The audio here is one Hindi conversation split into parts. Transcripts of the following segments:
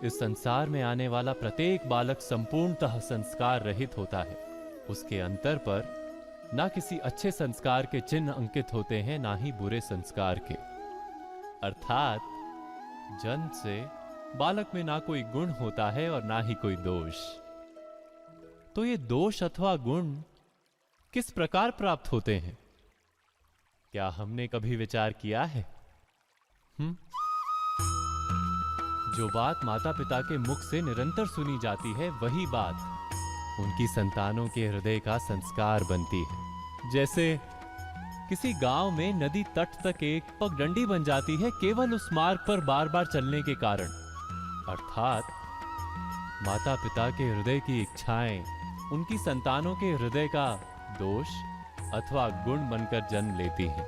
इस संसार में आने वाला प्रत्येक बालक संपूर्णतः संस्कार रहित होता है। उसके अंतर पर ना किसी अच्छे संस्कार के चिन्ह अंकित होते हैं, ना ही बुरे संस्कार के। अर्थात जन्म से बालक में ना कोई गुण होता है और ना ही कोई दोष। तो ये दोष अथवा गुण किस प्रकार प्राप्त होते हैं? क्या हमने कभी विचार किया है? जो बात माता पिता के मुख से निरंतर सुनी जाती है, वही बात उनकी संतानों के हृदय का संस्कार बनती है। जैसे किसी गांव में नदी तट तक एक पगडंडी बन जाती है केवल उस मार्ग पर बार बार चलने के कारण। अर्थात माता पिता के हृदय की इच्छाएं उनकी संतानों के हृदय का दोष अथवा गुण बनकर जन्म लेती हैं।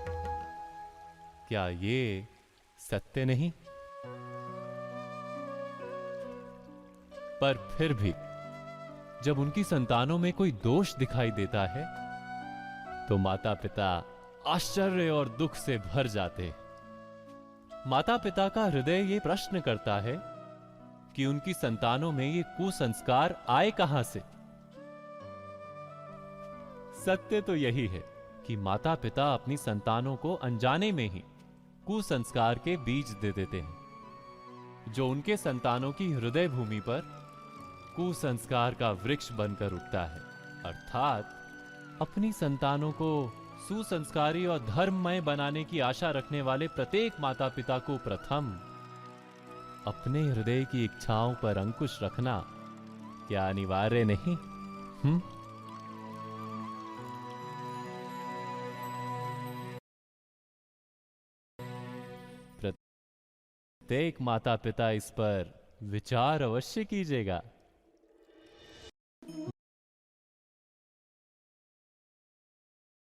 क्या ये सत्य नहीं? पर फिर भी जब उनकी संतानों में कोई दोष दिखाई देता है तो माता पिता आश्चर्य और दुख से भर जाते हैं। माता पिता का हृदय ये प्रश्न करता है कि उनकी संतानों में ये कुसंस्कार आए कहां से। सत्य तो यही है कि माता पिता अपनी संतानों को अनजाने में ही कुसंस्कार के बीज दे देते हैं, जो उनके संतानों की हृदय भूमि पर कुसंस्कार का वृक्ष बनकर उगता है। अर्थात अपनी संतानों को सुसंस्कारी और धर्ममय बनाने की आशा रखने वाले प्रत्येक माता पिता को प्रथम अपने हृदय की इच्छाओं पर अंकुश रखना क्या अनिवार्य नहीं? प्रत्येक माता पिता इस पर विचार अवश्य कीजिएगा।